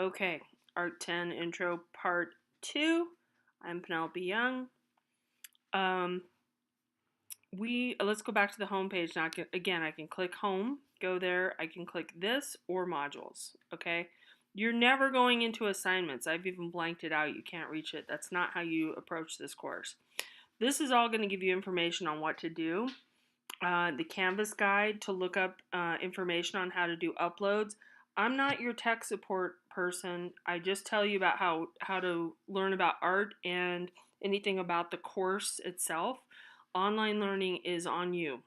Okay, Art 10 Intro Part 2. I'm Penelope Young. Let's go back to the home page now. Again, I can click home, go there, I can click this or modules, okay? You're never going into assignments. I've even blanked it out. You can't reach it. That's not how you approach this course. This is all going to give you information on what to do. The Canvas guide to look up information on how to do uploads. I'm not your tech support person. I just tell you about how to learn about art and anything about the course itself. Online learning is on you.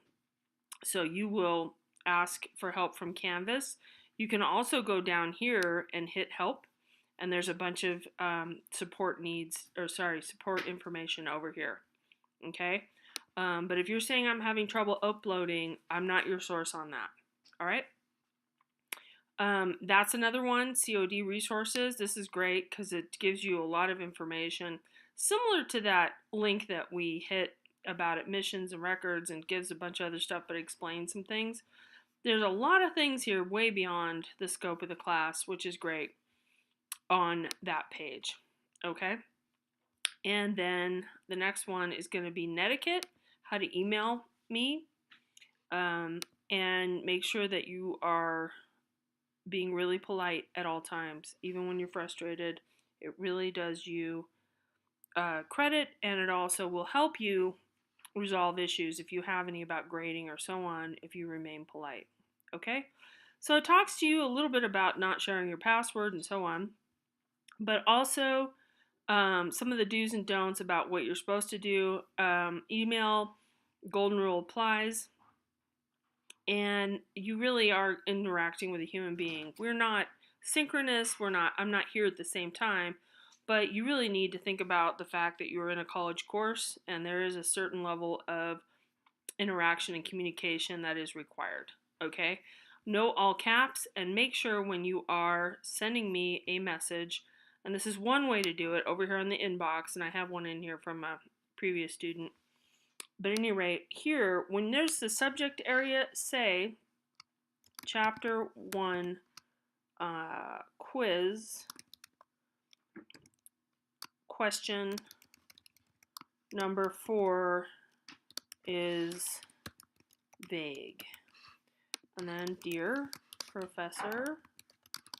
So you will ask for help from Canvas. You can also go down here and hit help, and there's a bunch of support information over here. Okay? But if you're saying I'm having trouble uploading, I'm not your source on that. All right? That's another one, COD resources. This is great because it gives you a lot of information similar to that link that we hit about admissions and records, and gives a bunch of other stuff but explains some things. There's a lot of things here way beyond the scope of the class, which is great on that page. Okay? And then the next one is going to be Netiquette, how to email me, and make sure that you are being really polite at all times, even when you're frustrated. It really does you credit, and it also will help you resolve issues if you have any about grading or so on, if you remain polite. Okay? So it talks to you a little bit about not sharing your password and so on, but also some of the do's and don'ts about what you're supposed to do. Email, golden rule applies, and you really are interacting with a human being. We're not synchronous, I'm not here at the same time, but you really need to think about the fact that you're in a college course and there is a certain level of interaction and communication that is required, okay? No all caps, and make sure when you are sending me a message, and this is one way to do it over here in the inbox, and I have one in here from a previous student. But at any rate, here, when there's the subject area, say, Chapter 1 quiz, question number 4 is vague. And then, dear Professor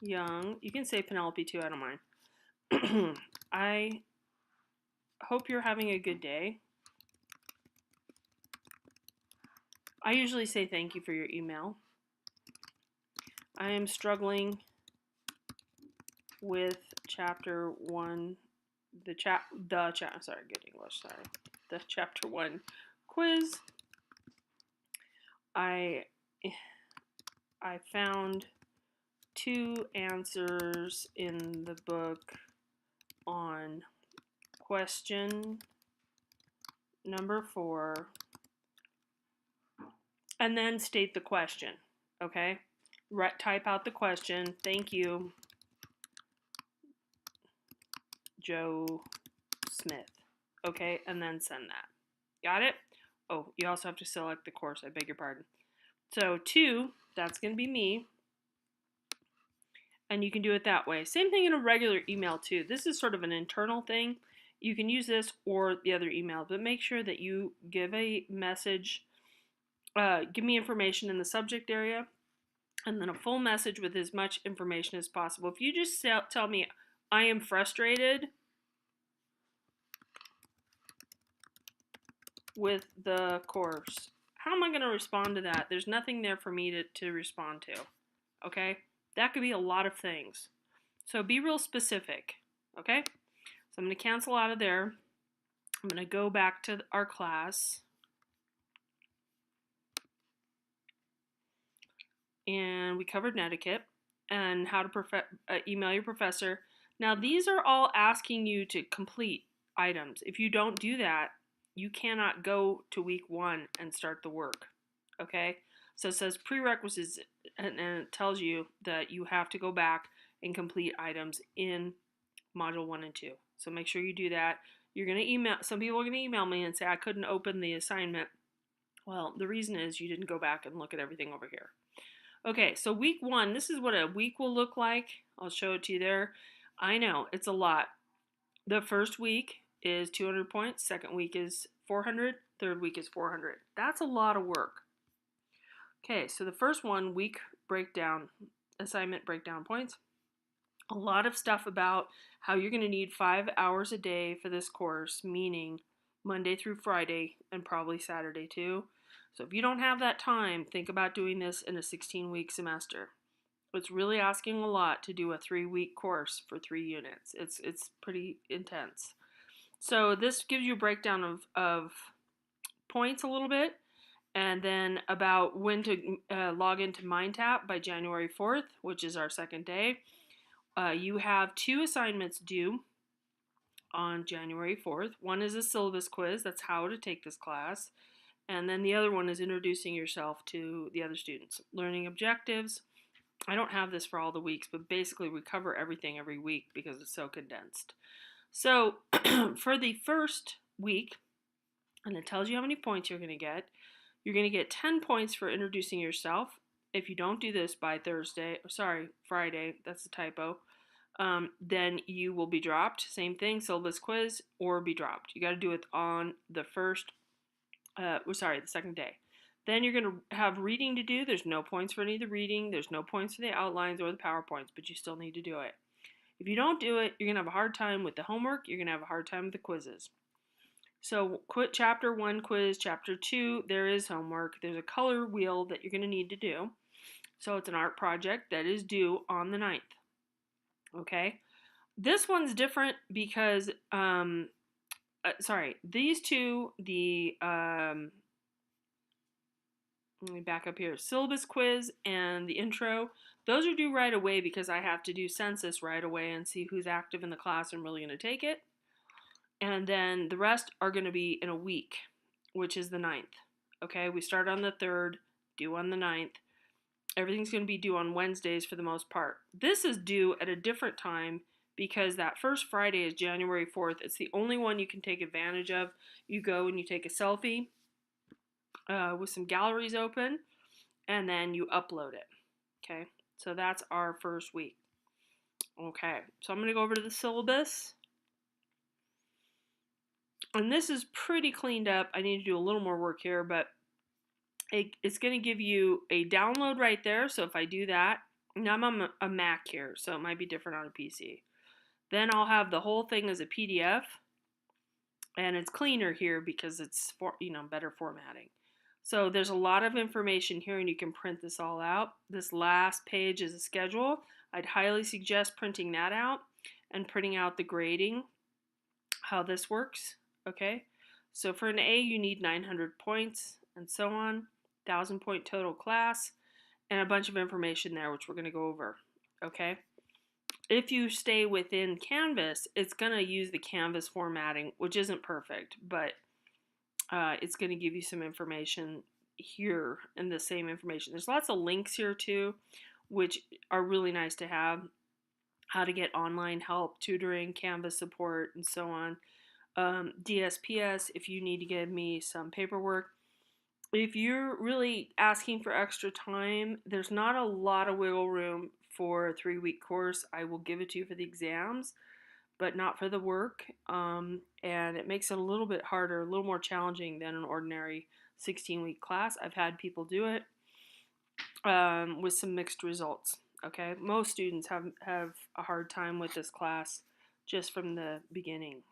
Young, you can say Penelope too, I don't mind. I hope you're having a good day. I usually say thank you for your email. I am struggling with chapter 1, the chapter 1 quiz. I found 2 answers in the book on question number 4, and then state the question, okay? Type out the question. Thank you, Joe Smith. Okay, and then send that. Got it? Oh, you also have to select the course. I beg your pardon. So 2, that's going to be me. And you can do it that way. Same thing in a regular email too. This is sort of an internal thing. You can use this or the other email, but make sure that you give a message. Give me information in the subject area, and then a full message with as much information as possible. If you just tell me, I am frustrated with the course, how am I going to respond to that? There's nothing there for me to respond to, okay? That could be a lot of things. So be real specific, okay? So I'm going to cancel out of there. I'm going to go back to our class. And we covered Netiquette and how to email your professor. Now, these are all asking you to complete items. If you don't do that, you cannot go to week 1 and start the work, okay? So it says prerequisites, and it tells you that you have to go back and complete items in Module 1 and 2. So make sure you do that. You're going to email, some people are going to email me and say, I couldn't open the assignment. Well, the reason is you didn't go back and look at everything over here. Okay, so week 1, this is what a week will look like. I'll show it to you there. I know, it's a lot. The first week is 200 points, second week is 400, third week is 400. That's a lot of work. Okay, so the first one, week breakdown, assignment breakdown points. A lot of stuff about how you're going to need 5 hours a day for this course, meaning Monday through Friday and probably Saturday too. So if you don't have that time, think about doing this in a 16-week semester. It's really asking a lot to do a 3-week course for 3 units. It's pretty intense. So this gives you a breakdown of points a little bit, and then about when to log into MindTap by January 4th, which is our second day. You have 2 assignments due on January 4th. One is a syllabus quiz, that's how to take this class. And then the other one is introducing yourself to the other students. Learning objectives. I don't have this for all the weeks, but basically we cover everything every week because it's so condensed. So for the first week, and it tells you how many points you're going to get. You're going to get 10 points for introducing yourself. If you don't do this by Friday, that's a typo, then you will be dropped. Same thing, syllabus quiz, or be dropped. You got to do it on the the second day. Then you're going to have reading to do. There's no points for any of the reading. There's no points for the outlines or the PowerPoints, but you still need to do it. If you don't do it, you're going to have a hard time with the homework. You're going to have a hard time with the quizzes. So quit chapter 1 quiz, chapter 2, there is homework. There's a color wheel that you're going to need to do. So it's an art project that is due on the 9th. Okay? This one's different because, these two, let me back up here, syllabus quiz and the intro, those are due right away because I have to do census right away and see who's active in the class and really going to take it. And then the rest are going to be in a week, which is the 9th. Okay, we start on the 3rd, due on the 9th. Everything's going to be due on Wednesdays for the most part. This is due at a different time because that first Friday is January 4th. It's the only one you can take advantage of. You go and you take a selfie with some galleries open, and then you upload it. Okay, so that's our first week. Okay, so I'm going to go over to the syllabus. And this is pretty cleaned up. I need to do a little more work here, but it's going to give you a download right there. So if I do that, now I'm on a Mac here, so it might be different on a PC. Then I'll have the whole thing as a PDF, and it's cleaner here because it's better formatting. So there's a lot of information here, and you can print this all out. This last page is a schedule. I'd highly suggest printing that out and printing out the grading, how this works. Okay, so for an A, you need 900 points and so on, 1,000 point total class, and a bunch of information there, which we're going to go over. Okay, if you stay within Canvas, it's going to use the Canvas formatting, which isn't perfect, but it's going to give you some information here and the same information. There's lots of links here too, which are really nice to have. How to get online help, tutoring, Canvas support, and so on. DSPS if you need to give me some paperwork. If you're really asking for extra time, there's not a lot of wiggle room for a 3-week course. I will give it to you for the exams, but not for the work. And it makes it a little bit harder, a little more challenging than an ordinary 16-week class. I've had people do it with some mixed results. Okay, most students have a hard time with this class just from the beginning.